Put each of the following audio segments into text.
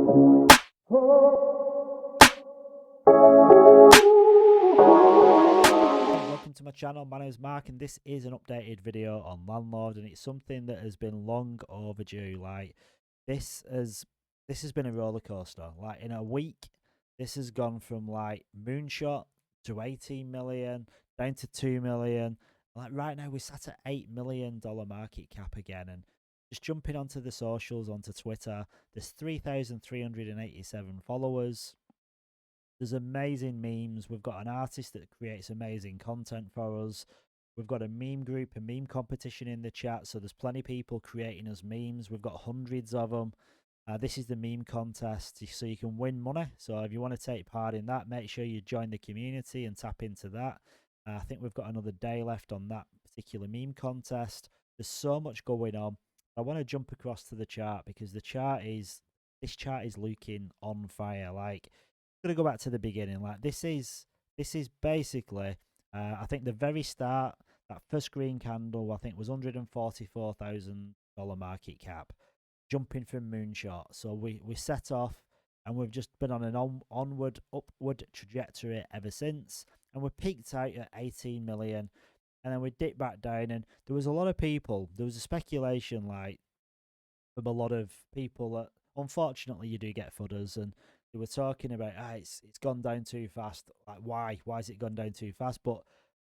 Welcome to my channel. My name is Mark and this is an updated video on Landlord, and it's something that has been long overdue. Like this has been a roller coaster. Like in a week, this has gone from like moonshot to 18 million down to 2 million. Like right now we're sat at $8 million market cap again, and just jumping onto the socials, onto Twitter, there's 3,387 followers. There's amazing memes. We've got an artist that creates amazing content for us. We've got a meme group, a meme competition in the chat. So there's plenty of people creating us memes. We've got hundreds of them. This is the meme contest, so you can win money. So if you want to take part in that, make sure you join the community and tap into that. I think we've got another day left on that particular meme contest. There's so much going on. I want to jump across to the chart because this chart is looking on fire. Like, gonna go back to the beginning. Like this is basically, I think the very start, that first green candle, I think was $144,000 market cap, jumping from moonshot. So we set off, and we've just been on an onward upward trajectory ever since, and we peaked out at 18 million, and then we dipped back down, and there was a lot of people. There was a speculation, like from a lot of people, that unfortunately you do get fudders, and they were talking about it's gone down too fast. Like why has it gone down too fast? But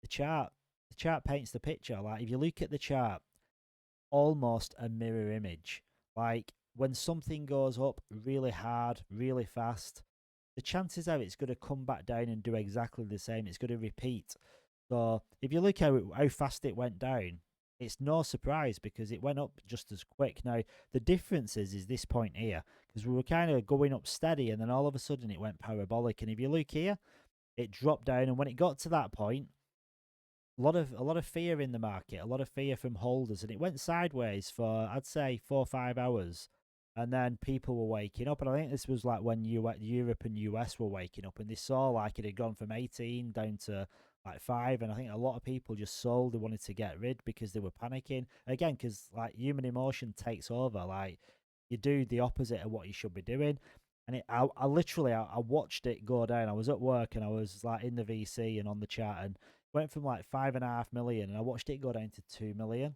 the chart the chart paints the picture. Like if you look at the chart, almost a mirror image. Like when something goes up really hard, really fast, the chances are it's going to come back down and do exactly the same. It's going to repeat. So if you look how fast it went down, it's no surprise because it went up just as quick. Now the difference is this point here, because we were kind of going up steady, and then all of a sudden it went parabolic. And if you look here, it dropped down, and when it got to that point, a lot of fear in the market, a lot of fear from holders, and it went sideways for, I'd say, 4 or 5 hours, and then people were waking up. And I think this was like when Europe and US were waking up, and they saw like it had gone from 18 down to like 5, and I think a lot of people just sold. They wanted to get rid because they were panicking again, because like human emotion takes over. Like you do the opposite of what you should be doing. And I literally, I watched it go down. I was at work and I was like in the VC and on the chat, and went from like 5.5 million, and I watched it go down to 2 million.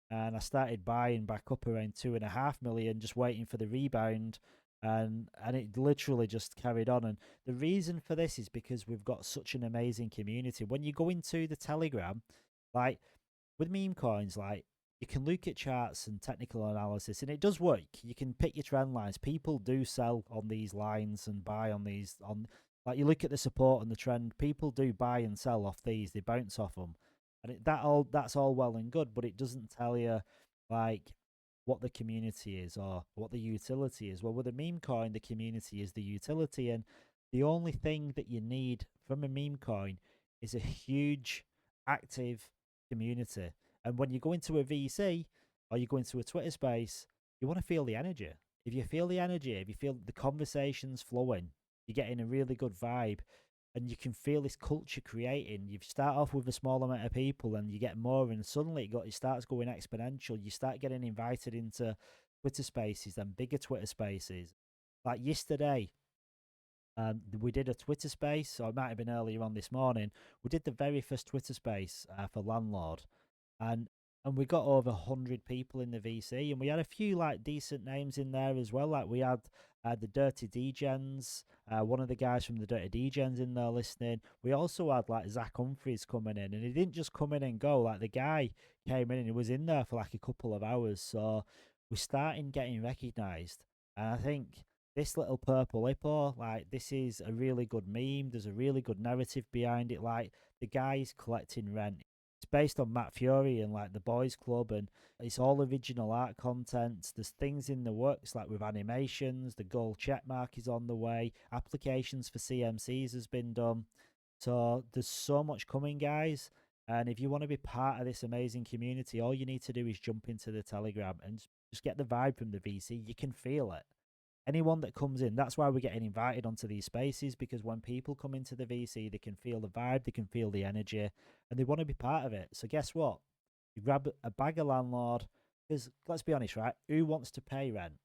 And I started buying back up around 2.5 million, just waiting for the rebound. And it literally just carried on. And the reason for this is because we've got such an amazing community. When you go into the Telegram, like with meme coins, like you can look at charts and technical analysis, and it does work. You can pick your trend lines. People do sell on these lines and buy on these. On like you look at the support and the trend, people do buy and sell off these. They bounce off them, and that's all well and good, but it doesn't tell you like what the community is or what the utility is. Well, with a meme coin, the community is the utility, and the only thing that you need from a meme coin is a huge active community. And when you go into a VC or you go into a Twitter space, you want to feel the energy. If you feel the energy, if you feel the conversations flowing, you're getting a really good vibe, and you can feel this culture creating. You start off with a small amount of people, and you get more, and suddenly it starts going exponential. You start getting invited into Twitter spaces, then bigger Twitter spaces. Like yesterday, we did a Twitter space, or it might have been earlier on this morning. We did the very first Twitter space for Landlord, and we got over 100 people in the VC, and we had a few like decent names in there as well. Like we had the Dirty Degens, one of the guys from the Dirty Degens in there listening. We also had like Zach Humphreys coming in, and he didn't just come in and go. Like the guy came in and he was in there for like a couple of hours. So we're starting getting recognised, and I think this little purple hippo, like this is a really good meme. There's a really good narrative behind it. Like the guy's collecting rent. It's based on Matt Fury and like the Boys Club, and it's all original art content. There's things in the works like with animations. The gold check mark is on the way. Applications for CMCs has been done. So there's so much coming, guys. And if you want to be part of this amazing community, all you need to do is jump into the Telegram and just get the vibe from the VC. You can feel it. Anyone that comes in, that's why we're getting invited onto these spaces, because when people come into the VC, they can feel the vibe, they can feel the energy, and they want to be part of it. So guess what? You grab a bag of Landlord, because let's be honest, right? Who wants to pay rent?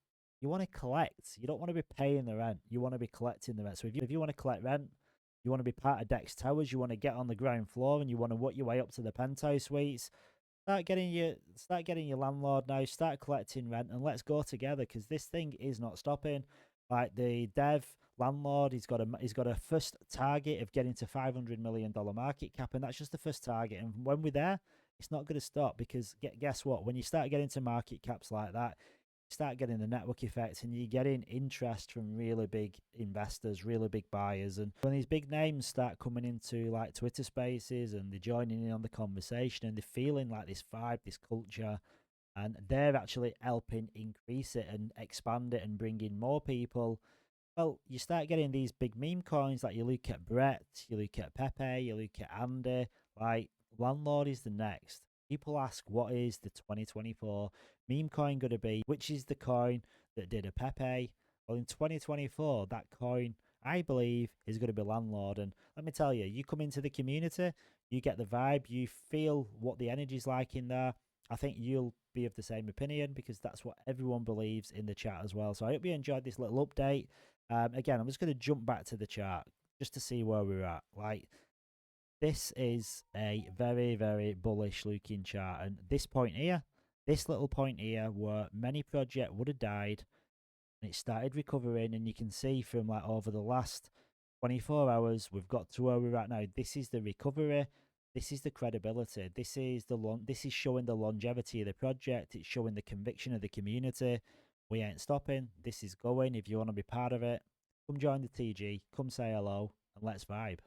You want to collect. You don't want to be paying the rent. You want to be collecting the rent. So if you want to collect rent, you want to be part of Dex Towers. You want to get on the ground floor and you want to work your way up to the penthouse suites. Start getting your landlord now. Start collecting rent and let's go together because this thing is not stopping. Like the dev landlord, he's got a first target of getting to $500 million market cap, and that's just the first target. And when we're there, it's not going to stop because guess what? When you start getting to market caps like that, you start getting the network effect and you're getting interest from really big investors, really big buyers. And when these big names start coming into like Twitter spaces and they're joining in on the conversation and they're feeling like this vibe, this culture, and they're actually helping increase it and expand it and bring in more people. Well, you start getting these big meme coins like you look at Brett, you look at Pepe, you look at Andy. Like Landlord is the next. People ask, what is the 2024 meme coin going to be? Which is the coin that did a Pepe? Well, in 2024, that coin, I believe, is going to be Landlord. And let me tell you, you come into the community, you get the vibe, you feel what the energy's like in there. I think you'll be of the same opinion because that's what everyone believes in the chat as well. So I hope you enjoyed this little update. Again, I'm just going to jump back to the chart just to see where we're at. Like, this is a very, very bullish looking chart. And this point here, this little point here where many projects would have died and it started recovering. And you can see from like over the last 24 hours, we've got to where we're at now. This is the recovery. This is the credibility. This is showing the longevity of the project. It's showing the conviction of the community. We ain't stopping. This is going. If you want to be part of it, come join the TG. Come say hello and let's vibe.